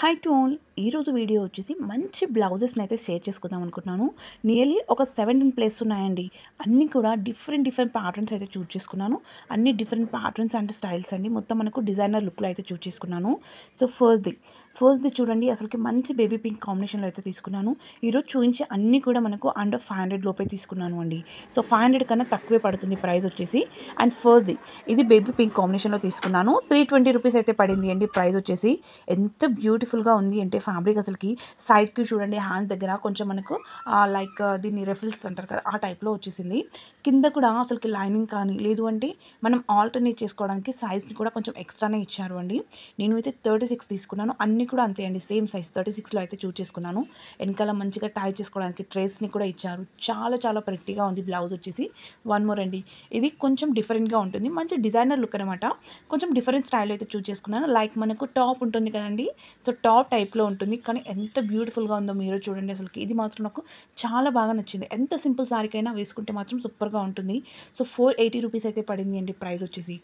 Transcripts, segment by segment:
Hi to all. ఈరోజు video వచ్చేసి మంచి బ్లౌజెస్ని అయితే షేర్ చేసుకుందాం అనుకుంటున్నాను. నియర్లీ ఒక 17 ప్లేస్ ఉన్నాయండి. అన్నీ కూడా డిఫరెంట్ ప్యాటర్న్స్ అయితే చూస్ చేసుకున్నాను. అన్ని డిఫరెంట్ ప్యాటర్న్స్ అండ్ స్టైల్స్ అండి. మొత్తం మనకు డిజైనర్ లుక్లో అయితే చూస్ చేసుకున్నాను. సో ఫస్ట్ది చూడండి, అసలుకి మంచి బేబీ పింక్ కాంబినేషన్లో అయితే తీసుకున్నాను. ఈరోజు చూపించే అన్నీ కూడా మనకు అండర్ 500 లోపే తీసుకున్నాను అండి. సో 500 కన్నా తక్కువే పడుతుంది ప్రైస్ వచ్చేసి. అండ్ ఫస్ట్ది ఇది బేబీ పింక్ కాంబినేషన్లో తీసుకున్నాను. 320 రూపీస్ అయితే పడింది అండి ప్రైస్ వచ్చేసి. ఎంత బ్యూటిఫుల్గా ఉంది అంటే ఫ్యాబ్రిక్ అసలుకి సైడ్కి చూడండి, హ్యాండ్ దగ్గర కొంచెం మనకు లైక్ దీన్ని రెఫిల్స్ అంటారు కదా, ఆ టైప్లో వచ్చేసింది. కింద కూడా అసలుకి లైనింగ్ కానీ లేదు అంటే మనం ఆల్టర్నేట్ చేసుకోవడానికి సైజ్ని కూడా కొంచెం ఎక్స్ట్రానే ఇచ్చారు అండి. నేను అయితే 36 తీసుకున్నాను. అన్నీ కూడా అంతే అండి, సేమ్ సైజ్ 36లో అయితే చూస్ చేసుకున్నాను. వెనకాల మంచిగా టై చేసుకోవడానికి ట్రేస్ని కూడా ఇచ్చారు. చాలా ప్రెట్టీగా ఉంది బ్లౌజ్ వచ్చేసి. వన్ మోర్ అండి, ఇది కొంచెం డిఫరెంట్గా ఉంటుంది, మంచి డిజైనర్ లుక్ అనమాట. కొంచెం డిఫరెంట్ స్టైల్ అయితే చూస్ చేసుకున్నాను. లైక్ మనకు టాప్ ఉంటుంది కదండి, సో టాప్ టైప్లో ఉంటుంది. కానీ ఎంత బ్యూటిఫుల్గా ఉందో మీరు చూడండి. అసలుకి ఇది మాత్రం నాకు చాలా బాగా నచ్చింది. ఎంత సింపుల్ సారీకైనా వేసుకుంటే మాత్రం సూపర్గా ఉంటుంది. సో 480 రూపీస్ అయితే పడింది అండి ప్రైస్ వచ్చేసి.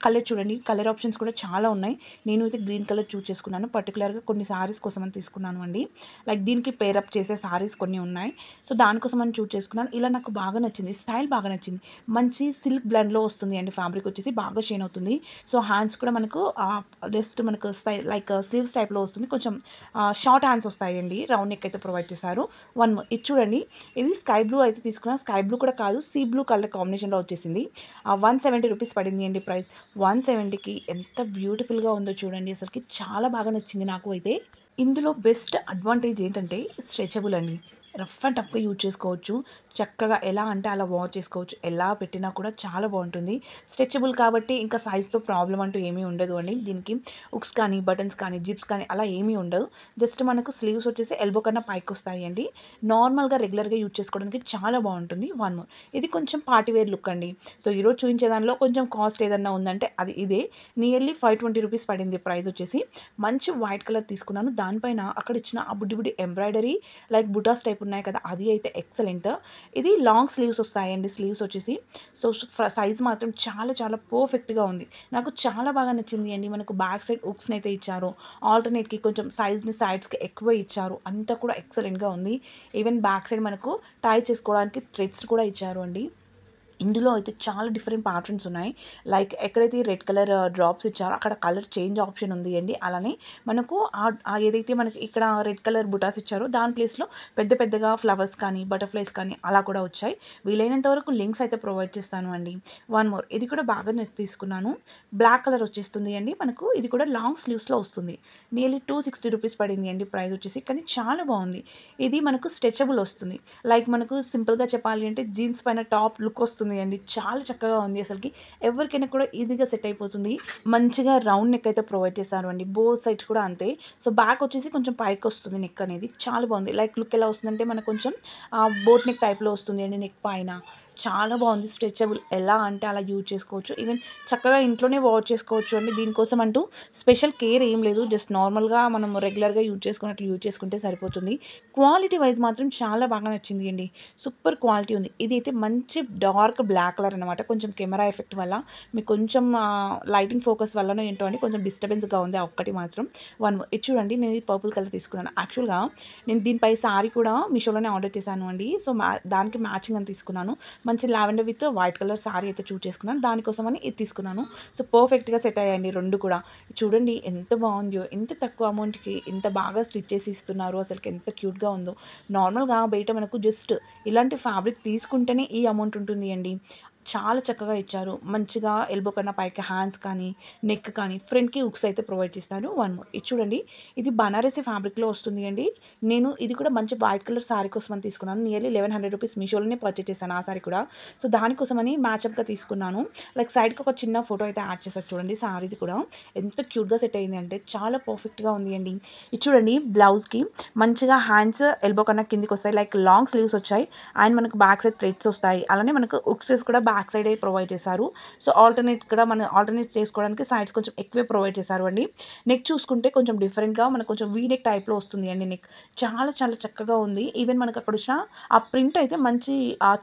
కలర్ చూడండి, కలర్ ఆప్షన్స్ కూడా చాలా ఉన్నాయి. నేను అయితే గ్రీన్ కలర్ చూస్ చేసుకున్నాను. పర్టికులర్గా కొన్ని సారీస్ కోసం అని తీసుకున్నాను అండి. లైక్ దీనికి పేరప్ చేసే సారీస్ కొన్ని ఉన్నాయి, సో దానికోసం అని చూస్ చేసుకున్నాను. ఇలా నాకు బాగా నచ్చింది, స్టైల్ బాగా నచ్చింది. మంచి సిల్క్ బ్లెండ్లో వస్తుంది అండి ఫ్యాబ్రిక్ వచ్చేసి, బాగా షైన్ అవుతుంది. సో హ్యాండ్స్ కూడా మనకు జస్ట్ మనకు లైక్ స్లీవ్స్ టైప్లో వస్తుంది. కొంచెం షార్ట్ హ్యాండ్స్ వస్తాయండి, రౌండ్ నెక్ అయితే ప్రొవైడ్ చేశారు. ఇది చూడండి, ఇది స్కై బ్లూ అయితే తీసుకున్నాను. స్కై బ్లూ కూడా కాదు, సీ బ్లూ కలర్ కాంబినేషన్లో వచ్చేసింది. 170 రూపీస్ పడింది అండి ప్రైస్. 170కి ఎంత బ్యూటిఫుల్గా ఉందో చూడండి. అసలుకి చాలా బాగా నచ్చింది నాకు అయితే. ఇందులో బెస్ట్ అడ్వాంటేజ్ ఏంటంటే స్ట్రెచబుల్ అండి. రఫ్ అండ్ టఫ్గా యూజ్ చేసుకోవచ్చు. చక్కగా ఎలా అంటే అలా వాష్ చేసుకోవచ్చు. ఎలా పెట్టినా కూడా చాలా బాగుంటుంది. స్ట్రెచబుల్ కాబట్టి ఇంకా సైజ్తో ప్రాబ్లం అంటూ ఏమీ ఉండదు అండి. దీనికి హుక్స్ కానీ బటన్స్ కానీ జిప్స్ కానీ అలా ఏమీ ఉండదు. జస్ట్ మనకు స్లీవ్స్ వచ్చేసి ఎల్బో కన్నా పైకి వస్తాయి అండి. నార్మల్గా రెగ్యులర్గా యూజ్ చేసుకోవడానికి చాలా బాగుంటుంది. వన్ మోర్, ఇది కొంచెం పార్టీ వేర్ లుక్ అండి. సో ఈరోజు చూపించే దానిలో కొంచెం కాస్ట్ ఏదన్నా ఉందంటే అది ఇదే. నియర్లీ 520 రూపీస్ పడింది ప్రైస్ వచ్చేసి. మంచి వైట్ కలర్ తీసుకున్నాను. దానిపైన అక్కడ ఇచ్చిన ఆ బుడ్డి ఎంబ్రాయిడరీ లైక్ బుటాస్ టైప్ ఉన్నాయి కదా, అది అయితే ఎక్సలెంట్. ఇది లాంగ్ స్లీవ్స్ వస్తాయండి, స్లీవ్స్ వచ్చేసి. సో సైజ్ మాత్రం చాలా పర్ఫెక్ట్గా ఉంది. నాకు చాలా బాగా నచ్చింది అండి. మనకు బ్యాక్ సైడ్ హుక్స్ని అయితే ఇచ్చారు. ఆల్టర్నేట్కి కొంచెం సైజ్ని సైడ్స్కి ఎక్కువ ఇచ్చారు. అంతా కూడా ఎక్సలెంట్గా ఉంది. ఈవెన్ బ్యాక్ సైడ్ మనకు టై చేసుకోవడానికి థ్రెడ్స్ కూడా ఇచ్చారు అండి. ఇందులో అయితే చాలా డిఫరెంట్ ప్యాటర్న్స్ ఉన్నాయి. లైక్ ఎక్కడైతే రెడ్ కలర్ డ్రాప్స్ ఇచ్చారో అక్కడ కలర్ చేంజ్ ఆప్షన్ ఉంది అండి. అలానే మనకు ఏదైతే మనకి ఇక్కడ రెడ్ కలర్ బుటాస్ ఇచ్చారో దాని ప్లేస్లో పెద్దగా ఫ్లవర్స్ కానీ బటర్ఫ్లైస్ కానీ అలా కూడా వచ్చాయి. వీలైనంత వరకు లింక్స్ అయితే ప్రొవైడ్ చేస్తాను అండి. వన్ మోర్, ఇది కూడా బాగా తీసుకున్నాను. బ్లాక్ కలర్ వచ్చేస్తుంది అండి మనకు. ఇది కూడా లాంగ్ స్లీవ్స్లో వస్తుంది. నియర్లీ 260 రూపీస్ పడింది అండి ప్రైస్ వచ్చేసి. కానీ చాలా బాగుంది. ఇది మనకు స్ట్రెచబుల్ వస్తుంది. లైక్ మనకు సింపుల్గా చెప్పాలి అంటే జీన్స్ పైన టాప్ లుక్ వస్తుంది అండి. చాలా చక్కగా ఉంది. అసలుకి ఎవరికైనా కూడా ఈజీగా సెట్ అయిపోతుంది. మంచిగా రౌండ్ నెక్ అయితే ప్రొవైడ్ చేశారు అండి. బోత్ సైడ్స్ కూడా అంతే. సో బ్యాక్ వచ్చేసి కొంచెం పైకి వస్తుంది నెక్ అనేది. చాలా బాగుంది. లైక్ లుక్ ఎలా వస్తుందంటే మనకు కొంచెం బోట్ నెక్ టైప్లో వస్తుంది అండి నెక్ పైన. చాలా బాగుంది. స్ట్రెచబుల్, ఎలా అంటే అలా యూజ్ చేసుకోవచ్చు. ఈవెన్ చక్కగా ఇంట్లోనే వాష్ చేసుకోవచ్చు అండి. దీనికోసం అంటూ స్పెషల్ కేర్ ఏం లేదు. జస్ట్ నార్మల్గా మనం రెగ్యులర్గా యూజ్ చేసుకున్నట్లు యూజ్ చేసుకుంటే సరిపోతుంది. క్వాలిటీ వైజ్ మాత్రం చాలా బాగా నచ్చింది అండి. సూపర్ క్వాలిటీ ఉంది. ఇది అయితే మంచి డార్క్ బ్లాక్ కలర్ అనమాట. కొంచెం కెమెరా ఎఫెక్ట్ వల్ల మీకు కొంచెం లైటింగ్ ఫోకస్ వల్లనో ఏంటో అండి కొంచెం డిస్టర్బెన్స్గా ఉంది. ఒక్కటి మాత్రం. ఇది చూడండి, నేను ఇది పర్పుల్ కలర్ తీసుకున్నాను. యాక్చువల్గా నేను దీనిపై సారీ కూడా మీషోలోనే ఆర్డర్ చేశాను అండి. సో దానికి మ్యాచింగ్ అని తీసుకున్నాను. మంచి lavender with white colour sorry అయితే చూస్ చేసుకున్నాను. దానికోసమని ఇది తీసుకున్నాను. సో పర్ఫెక్ట్గా సెట్ అయ్యాయండి రెండు కూడా. చూడండి ఎంత బాగుందో, ఎంత తక్కువ అమౌంట్కి ఎంత బాగా స్టిచ్ చేసి ఇస్తున్నారు. అసలుకి ఎంత క్యూట్గా ఉందో. నార్మల్గా బయట మనకు జస్ట్ ఇలాంటి ఫ్యాబ్రిక్ తీసుకుంటేనే ఈ అమౌంట్ ఉంటుంది అండి. చాలా చక్కగా ఇచ్చారు. మంచిగా ఎల్బో కన్నా పైకి హ్యాండ్స్ కానీ నెక్ కానీ ఫ్రంట్కి హుక్స్ అయితే ప్రొవైడ్ చేస్తారు. వన్ మోర్, ఇది చూడండి, ఇది బనారసి ఫ్యాబ్రిక్లో వస్తుంది అండి. నేను ఇది కూడా మంచి వైట్ కలర్ సారీ కోసం అని తీసుకున్నాను. నియర్లీ 1100 రూపీస్ మీషోలోనే పర్చేస్ చేశాను ఆ సారీ కూడా. సో దానికోసమని మ్యాచ్అప్గా తీసుకున్నాను. లైక్ సైడ్కి ఒక చిన్న ఫోటో అయితే యాడ్ చేశారు చూడండి. సారీది కూడా ఎంత క్యూట్గా సెట్ అయింది అంటే చాలా పర్ఫెక్ట్గా ఉంది అండి. ఇది చూడండి, బ్లౌజ్కి మంచిగా హ్యాండ్స్ ఎల్బో కన్నా కిందికి వస్తాయి. లైక్ లాంగ్ స్లీవ్స్ వచ్చాయి. అండ్ మనకు బ్యాక్ సైడ్ థ్రెడ్స్ వస్తాయి. అలానే మనకు హుక్సెస్ కూడా బ్యాక్ బ్యాక్ సైడే ప్రొవైడ్ చేశారు. సో ఆల్టర్నేట్ ఇక్కడ మనం ఆల్టర్నేట్ చేసుకోవడానికి సైడ్స్ కొంచెం ఎక్కువే ప్రొవైడ్ చేశారు అండి. నెక్ చూసుకుంటే కొంచెం డిఫరెంట్గా మనకు కొంచెం వీ నెక్ టైప్లో వస్తుంది అండి నెక్. చాలా చాలా చక్కగా ఉంది. ఈవెన్ మనకు అక్కడ వచ్చిన ఆ ప్రింట్ అయితే మంచి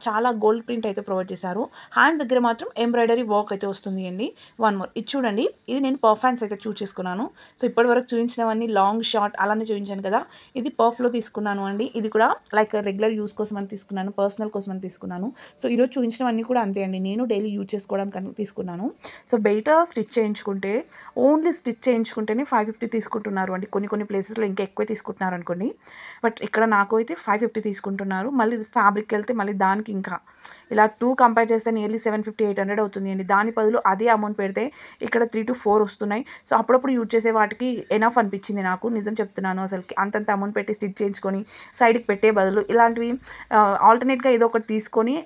చాలా గోల్డ్ ప్రింట్ అయితే ప్రొవైడ్ చేశారు. హ్యాండ్ దగ్గర మాత్రం ఎంబ్రాయిడరీ వర్క్ అయితే వస్తుంది అండి. వన్ మోర్ ఇది చూడండి, ఇది నేను పర్ఫ్ హ్యాండ్స్ అయితే చూస్ చేసుకున్నాను. సో ఇప్పటివరకు చూపించినవన్నీ లాంగ్ షార్ట్ అలానే చూపించాను కదా, ఇది పర్ఫ్లో తీసుకున్నాను అండి. ఇది కూడా లైక్ రెగ్యులర్ యూస్ కోసం అని తీసుకున్నాను, పర్సనల్ కోసం అని తీసుకున్నాను. సో ఈరోజు చూపించినవన్నీ కూడా అంతే అండి, నేను డైలీ యూజ్ చేసుకోవడానికి తీసుకున్నాను. సో బయట స్టిచ్ చేయించుకుంటే ఓన్లీ స్టిచ్ చేయించుకుంటేనే 550 తీసుకుంటున్నారు అండి. కొన్ని ప్లేసెస్లో ఇంకా ఎక్కువ తీసుకుంటున్నారు అనుకోండి. బట్ ఇక్కడ నాకు అయితే 550 తీసుకుంటున్నారు. మళ్ళీ ఫ్యాబ్రిక్ వెళ్తే మళ్ళీ దానికి ఇంకా ఇలా 2 కంపేర్ చేస్తే నియర్లీ 750, 800 అవుతుంది అండి. దాని బదులు అదే అమౌంట్ పెడితే ఇక్కడ 3 to 4 వస్తున్నాయి. సో అప్పుడప్పుడు యూజ్ చేసే వాటికి ఎనఫ్ అనిపించింది నాకు, నిజం చెప్తున్నాను. అసలుకి అంతంత అమౌంట్ పెట్టి స్టిచ్ చేయించుకొని సైడ్కి పెట్టే బదులు ఇలాంటివి ఆల్టర్నేట్గా ఏదో ఒకటి తీసుకొని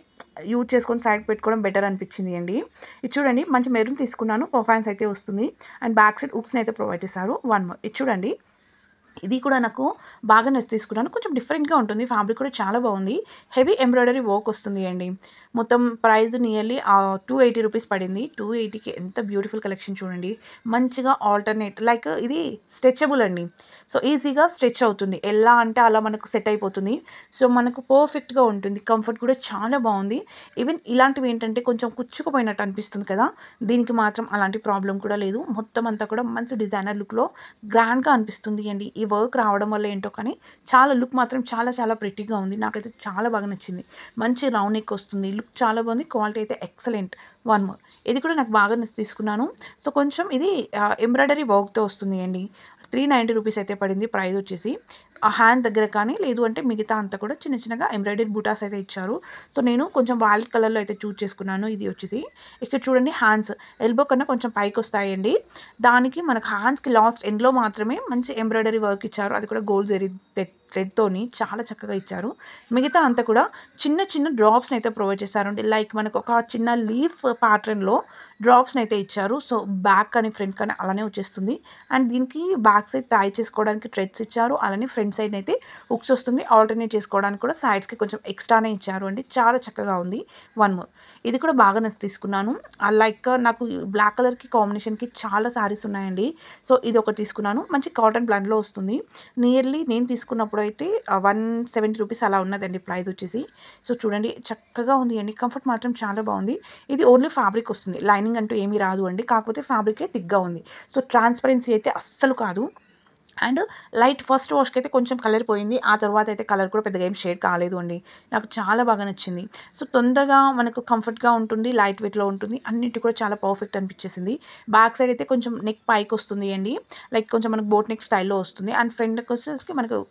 యూజ్ చేసుకొని సైడ్ పెట్టుకోవడం బెటర్ అనిపించింది అండి. ఇది చూడండి, మంచి మెరూన్ తీసుకున్నాను, పర్ఫాన్స్ అయితే వస్తుంది అండ్ బ్యాక్ సైడ్ ఉక్స్ని అయితే ప్రొవైడ్ చేశారు. వన్ మోర్ ఇది చూడండి, ఇది కూడా నాకు బాగా నచ్చి తీసుకున్నాను. కొంచెం డిఫరెంట్గా ఉంటుంది, ఫ్యాబ్రిక్ కూడా చాలా బాగుంది. హెవీ ఎంబ్రాయిడరీ వర్క్ వస్తుంది అండి. మొత్తం ప్రైస్ నియర్లీ 280 రూపీస్ పడింది. 280కి ఎంత బ్యూటిఫుల్ కలెక్షన్ చూడండి. మంచిగా ఆల్టర్నేట్ లైక్ ఇది స్ట్రెచబుల్ అండి. సో ఈజీగా స్ట్రెచ్ అవుతుంది, ఎలా అంటే అలా మనకు సెట్ అయిపోతుంది. సో మనకు పర్ఫెక్ట్గా ఉంటుంది, కంఫర్ట్ కూడా చాలా బాగుంది. ఈవెన్ ఇలాంటివి ఏంటంటే కొంచెం కుచ్చుకుపోయినట్టు అనిపిస్తుంది కదా, దీనికి మాత్రం అలాంటి ప్రాబ్లం కూడా లేదు. మొత్తం అంతా కూడా మంచి డిజైనర్ లుక్లో గ్రాండ్గా అనిపిస్తుంది అండి. ఈ వర్క్ రావడం వల్ల ఏంటో కానీ చాలా లుక్ మాత్రం చాలా చాలా ప్రిటీగా ఉంది. నాకైతే చాలా బాగా నచ్చింది. మంచి రౌండ్ నెక్ వస్తుంది, లుక్ చాలా బాగుంది, క్వాలిటీ అయితే ఎక్సలెంట్. వన్ మోర్ ఇది కూడా నాకు బాగా నచ్చి తీసుకున్నాను. సో కొంచెం ఇది ఎంబ్రాయిడరీ వర్క్తో వస్తుంది అండి. 390 రూపీస్ అయితే పడింది ప్రైస్ వచ్చేసి. ఆ హ్యాండ్ దగ్గర కానీ లేదు అంటే మిగతా అంతా కూడా చిన్న చిన్నగా ఎంబ్రాయిడరీ బూటాస్ అయితే ఇచ్చారు. సో నేను కొంచెం వైలెట్ కలర్లో అయితే చూస్ చేసుకున్నాను. ఇది వచ్చేసి ఇక్కడ చూడండి, హ్యాండ్స్ ఎల్బో కన్నా కొంచెం పైకి వస్తాయండి. దానికి మనకు హ్యాండ్స్కి లాస్ట్ ఎండ్లో మాత్రమే మంచి ఎంబ్రాయిడరీ వర్క్ ఇచ్చారు, అది కూడా గోల్డ్ జరీ థ్రెడ్తోని చాలా చక్కగా ఇచ్చారు. మిగతా అంతా కూడా చిన్న చిన్న డ్రాప్స్ని అయితే ప్రొవైడ్ చేశారండి. లైక్ మనకు ఒక చిన్న లీఫ్ ప్యాటర్న్లో డ్రాప్స్ని అయితే ఇచ్చారు. సో బ్యాక్ కానీ ఫ్రంట్ కానీ అలానే వచ్చేస్తుంది. అండ్ దీనికి బ్యాక్ సైడ్ టై చేసుకోవడానికి థ్రెడ్స్ ఇచ్చారు, అలానే ఫ్రంట్ సైడ్ అయితే హుక్స్ వస్తుంది. ఆల్టర్నేట్ చేసుకోవడానికి కూడా సైడ్స్కి కొంచెం ఎక్స్ట్రానే ఇచ్చారు అండి. చాలా చక్కగా ఉంది. వన్ మోర్ ఇది కూడా బాగా నచ్చి తీసుకున్నాను. లైక్ నాకు బ్లాక్ కలర్కి కాంబినేషన్కి చాలా శారీస్ ఉన్నాయండి. సో ఇది ఒకటి తీసుకున్నాను, మంచి కాటన్ బ్లాండ్లో వస్తుంది. నియర్లీ నేను తీసుకున్నప్పుడు అయితే 170 రూపీస్ అలా ఉన్నదండి ప్రైస్ వచ్చేసి. సో చూడండి, చక్కగా ఉంది అండి, కంఫర్ట్ మాత్రం చాలా బాగుంది. ఇది ఓన్లీ ఫ్యాబ్రిక్ వస్తుంది, లైనింగ్ అంటూ ఏమీ రాదు అండి. కాకపోతే ఫ్యాబ్రికే థిక్గా ఉంది. సో ట్రాన్స్పరెన్సీ అయితే అస్సలు కాదు. అండ్ లైట్ ఫస్ట్ వాష్కి అయితే కొంచెం కలర్ పోయింది, ఆ తర్వాత అయితే కలర్ కూడా పెద్దగా ఏం షేడ్ కాలేదు అండి. నాకు చాలా బాగా నచ్చింది. సో తొందరగా మనకు కంఫర్ట్గా ఉంటుంది, లైట్ వెయిట్లో ఉంటుంది, అన్నిటి కూడా చాలా పర్ఫెక్ట్ అనిపించేసింది. బ్యాక్ సైడ్ అయితే కొంచెం నెక్ పైకి వస్తుంది అండి, లైక్ కొంచెం మనకు బోట్ నెక్ స్టైల్లో వస్తుంది. అండ్ ఫ్రంట్కి వచ్చేసి మనకు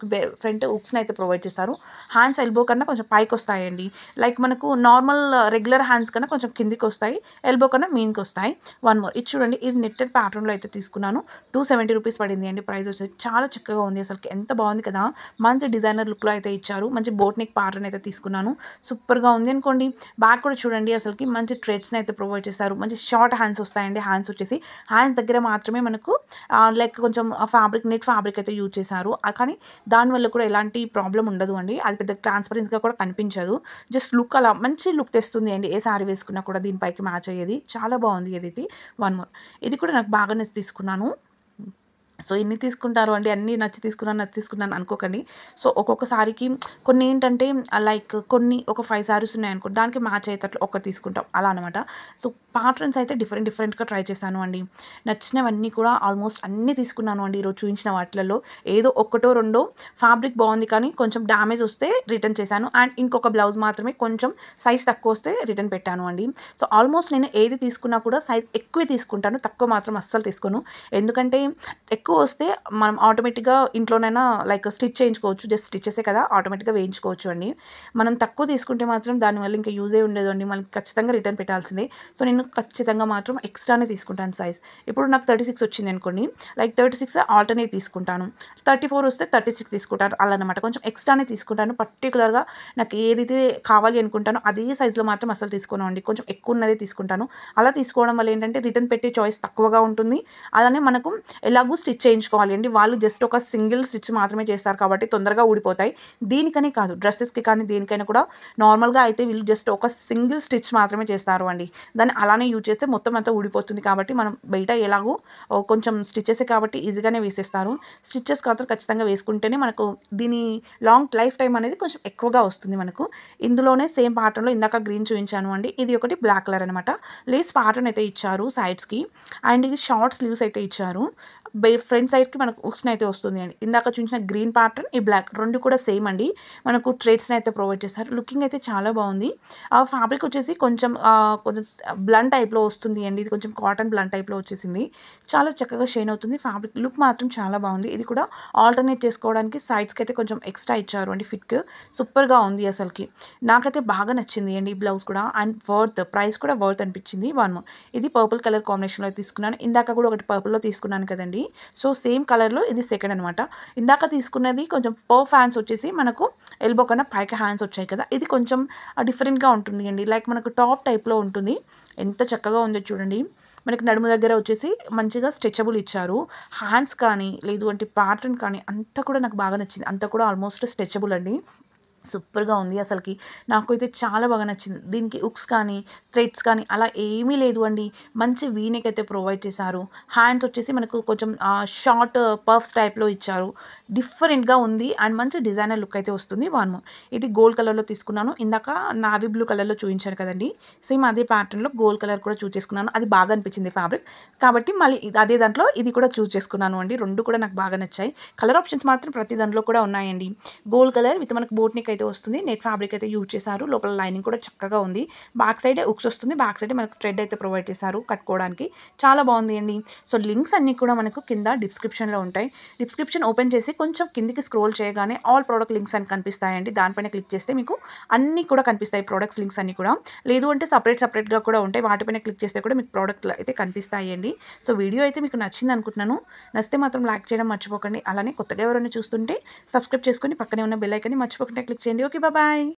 ఫ్రంట్ హుక్స్ని అయితే ప్రొవైడ్ చేశారు. హ్యాండ్స్ ఎల్బో కన్నా కొంచెం పైకి వస్తాయండి, లైక్ మనకు నార్మల్ రెగ్యులర్ హ్యాండ్స్ కన్నా కొంచెం కిందికి వస్తాయి, ఎల్బో కన్నా మీన్కి వస్తాయి. వన్ మోర్ ఇది చూడండి, ఇది నెట్టెడ్ ప్యాటర్న్లో అయితే తీసుకున్నాను. 270 రూపీస్ పడింది అండి ప్రైస్ వచ్చేసి. చాలా చక్కగా ఉంది, అసలు ఎంత బాగుంది కదా, మంచి డిజైనర్ లుక్లో అయితే ఇచ్చారు. మంచి బోట్ నెక్ ప్యాటర్న్ అయితే తీసుకున్నాను, సూపర్గా ఉంది అనుకోండి. బ్యాక్ కూడా చూడండి, అసలుకి మంచి థ్రెడ్స్ని అయితే ప్రొవైడ్ చేశారు. మంచి షార్ట్ హ్యాండ్స్ వస్తాయండి. హ్యాండ్స్ వచ్చేసి హ్యాండ్స్ దగ్గర మాత్రమే మనకు లైక్ కొంచెం ఫ్యాబ్రిక్ నెట్ ఫ్యాబ్రిక్ అయితే యూజ్ చేశారు. కానీ దానివల్ల కూడా ఎలాంటి ప్రాబ్లం ఉండదు అండి. అది పెద్ద ట్రాన్స్పరెన్స్గా కూడా కనిపించదు, జస్ట్ లుక్ అలా మంచి లుక్ తెస్తుంది అండి. ఏ శారీ వేసుకున్నా కూడా దీనిపైకి మ్యాచ్ అయ్యేది, చాలా బాగుంది ఏదైతే. వన్ మోర్ ఇది కూడా నాకు బాగా నచ్చి తీసుకున్నాను. సో ఎన్ని తీసుకుంటారు అండి, అన్నీ నచ్చి తీసుకున్నాను అనుకోకండి. సో ఒక్కొక్క సారీకి కొన్ని ఏంటంటే లైక్ కొన్ని ఒక 5 సారీస్ ఉన్నాయనుకో, దానికి మ్యాచ్ అయ్యేటట్లు ఒకటి తీసుకుంటాం అలా అనమాట. సో ప్యాటర్న్స్ అయితే డిఫరెంట్గా ట్రై చేశాను అండి. నచ్చినవన్నీ కూడా ఆల్మోస్ట్ అన్నీ తీసుకున్నాను అండి. ఈరోజు చూపించిన వాటిలలో ఏదో ఒకటో రెండో ఫ్యాబ్రిక్ బాగుంది కానీ కొంచెం డ్యామేజ్ వస్తే రిటర్న్ చేశాను. అండ్ ఇంకొక బ్లౌజ్ మాత్రమే కొంచెం సైజ్ తక్కువ వస్తే రిటర్న్ పెట్టాను అండి. సో ఆల్మోస్ట్ నేను ఏది తీసుకున్నా కూడా సైజ్ ఎక్కువే తీసుకుంటాను, తక్కువ మాత్రం అస్సలు తీసుకోను. ఎందుకంటే ఎక్కువ వస్తే మనం ఆటోమేటిక్గా ఇంట్లోనైనా లైక్ స్టిచ్ చేయించుకోవచ్చు, జస్ట్ స్టిచ్చెసే కదా, ఆటోమేటిక్గా వేయించుకోవచ్చు అండి. మనం తక్కువ తీసుకుంటే మాత్రం దానివల్ల ఇంకా యూజే ఉండదు అండి, మనకి ఖచ్చితంగా రిటర్న్ పెట్టాల్సిందే. సో నేను ఖచ్చితంగా మాత్రం ఎక్స్ట్రానే తీసుకుంటాను సైజ్. ఇప్పుడు నాకు 36 వచ్చింది అనుకోండి, లైక్ 36 ఆల్టర్నేట్ తీసుకుంటాను, 34 వస్తే 36 తీసుకుంటాను, అలా అనమాట. కొంచెం ఎక్స్ట్రానే తీసుకుంటాను. పర్టికులర్గా నాకు ఏదైతే కావాలి అనుకుంటానో అదే సైజులో మాత్రం అసలు తీసుకోను అండి, కొంచెం ఎక్కువ ఉన్నదే తీసుకుంటాను. అలా తీసుకోవడం వల్ల ఏంటంటే రిటర్న్ పెట్టే చాయిస్ తక్కువగా ఉంటుంది, అలానే మనకు ఎలాగూ స్టిచ్ స్టిచ్ చేయించుకోవాలి అండి. వాళ్ళు జస్ట్ ఒక సింగిల్ స్టిచ్ మాత్రమే చేస్తారు కాబట్టి తొందరగా ఊడిపోతాయి. దీనికనే కాదు, డ్రెస్సెస్‌కి కానీ దేనికైనా కూడా నార్మల్‌గా అయితే వీళ్ళు జస్ట్ ఒక సింగిల్ స్టిచ్ మాత్రమే చేస్తారు అండి. దాన్ని అలానే యూజ్ చేస్తే మొత్తం అంతా ఊడిపోతుంది కాబట్టి మనం బయట ఎలాగో కొంచెం స్టిచెసే కాబట్టి ఈజీగానే వేసేస్తారు. స్టిచెస్ మాత్రం ఖచ్చితంగా వేసుకుంటేనే మనకు దీని లాంగ్ లైఫ్ టైమ్ అనేది కొంచెం ఎక్కువగా వస్తుంది మనకు. ఇందులోనే సేమ్ ప్యాటర్న్‌లో ఇందాక గ్రీన్ చూయించాను అండి. ఇది ఒకటి బ్లాక్ కలర్ అనమాట. లేస్ ప్యాటర్న్ అయితే ఇచ్చారు సైడ్స్‌కి. అండ్ ఇది షార్ట్ స్లీవ్స్ అయితే ఇచ్చారు. ఫ్రంట్ సైడ్‌కి మనకు హుక్స్‌ని అయితే వస్తుంది అండి. ఇందాక చూయించిన గ్రీన్ ప్యాటర్న్, ఈ బ్లాక్ 2 కూడా సేమ్ అండి. మనకు థ్రెడ్స్‌ని అయితే ప్రొవైడ్ చేశారు. లుకింగ్ అయితే చాలా బాగుంది. ఫ్యాబ్రిక్ వచ్చేసి కొంచెం బ్లన్ టైప్‌లో వస్తుంది అండి. ఇది కొంచెం కాటన్ బ్లన్ టైప్‌లో వచ్చేసింది. చాలా చక్కగా షైన్ అవుతుంది. ఫ్యాబ్రిక్ లుక్ మాత్రం చాలా బాగుంది. ఇది కూడా ఆల్టర్నేట్ చేసుకోవడానికి సైడ్స్‌కి అయితే కొంచెం ఎక్స్ట్రా ఇచ్చారు అండి ఫిట్. సూపర్‌గా ఉంది అసలుకి. నాకైతే బాగా నచ్చింది అండి ఈ బ్లౌజ్ కూడా. అండ్ ప్రైస్ కూడా వర్త్ అనిపించింది. ఇది పర్పుల్ కలర్ కాంబినేషన్‌లో తీసుకున్నాను. ఇందాక కూడా ఒకటి పర్పుల్‌లో తీసుకున్నాను కదండీ. సో సేమ్ కలర్‌లో ఇది సెకండ్ అనమాట. ఇందాక తీసుకున్నది కొంచెం పర్ఫ్ హ్యాండ్స్ వచ్చేసి మనకు ఎల్బో కన్నా పైకి హ్యాండ్స్ వచ్చాయి కదా. ఇది కొంచెం డిఫరెంట్‌గా ఉంటుంది అండి. లైక్ మనకు టాప్ టైప్‌లో ఉంటుంది. ఎంత చక్కగా ఉందో చూడండి. మనకి నడుము దగ్గర వచ్చేసి మంచిగా స్ట్రెచబుల్ ఇచ్చారు. హ్యాండ్స్ కానీ లేదు అంటే ప్యాటర్న్ కానీ అంతా కూడా నాకు బాగా నచ్చింది. అంతా కూడా ఆల్మోస్ట్ స్ట్రెచబుల్ అండి. సూపర్‌గా ఉంది అసలకి. నాకైతే చాలా బాగా నచ్చింది. దీనికి హుక్స్ కానీ, థ్రెడ్స్ కానీ అలా ఏమీ లేదు అండి. మంచి వీ నెక్ అయితే ప్రొవైడ్ చేశారు. హ్యాండ్స్ వచ్చేసి మనకు కొంచెం షార్ట్ పఫ్స్ టైప్‌లో ఇచ్చారు. డిఫరెంట్‌గా ఉంది. అండ్ మంచి డిజైనర్ లుక్ అయితే వస్తుంది. ఇది గోల్డ్ కలర్‌లో తీసుకున్నాను. ఇందాక నావీ బ్లూ కలర్‌లో చూయించాను కదండీ. సేమ్ అదే ప్యాటర్న్‌లో గోల్డ్ కలర్ కూడా చూజ్ చేసుకున్నాను. అది బాగా అనిపించింది ఫ్యాబ్రిక్. కాబట్టి మళ్ళీ అదే దాంట్లో ఇది కూడా చూజ్ చేసుకున్నాను అండి. 2 కూడా నాకు బాగా నచ్చాయి. కలర్ ఆప్షన్స్ మాత్రం ప్రతి దాంట్లో కూడా ఉన్నాయండి. గోల్డ్ కలర్ విత్ మనకు బోట్ నెక్ అయితే వస్తుంది. నెట్ ఫ్యాబ్రిక్ అయితే యూజ్ చేశారు. లోపల లైనింగ్ కూడా చక్కగా ఉంది. బ్యాక్ సైడ్ హుక్స్ వస్తుంది. బ్యాక్ సైడ్ మనకు థ్రెడ్ అయితే ప్రొవైడ్ చేశారు కట్టుకోవడానికి. చాలా బాగుంది అండి. సో లింక్స్ అన్నీ కూడా మనకు కింద డిస్క్రిప్షన్‌లో ఉంటాయి. డిస్క్రిప్షన్ ఓపెన్ చేసి కొంచెం కిందికి స్క్రోల్ చేయగానే ఆల్ ప్రొడక్ట్ లింక్స్ అని కనిపిస్తాయండి. దానిపైన క్లిక్ చేస్తే మీకు అన్నీ కూడా కనిపిస్తాయి ప్రొడక్ట్స్ లింక్స్ అన్నీ కూడా. లేదు అంటే సెపరేట్‌గా కూడా ఉంటాయి. వాటిపైన క్లిక్ చేస్తే కూడా మీకు ప్రొడక్ట్‌లు అయితే కనిపిస్తాయండి. సో వీడియో అయితే మీకు నచ్చింది అనుకుంటున్నాను. నచ్చితే మాత్రం లైక్ చేయడం మర్చిపోకండి. అలానే కొత్తగా ఎవరైనా చూస్తుంటే సబ్స్క్రైబ్ చేసుకొని పక్కనే ఉన్న బెల్ ఐకాన్ని మర్చిపోకుండా క్లిక్ చేయండి. Okay, bye.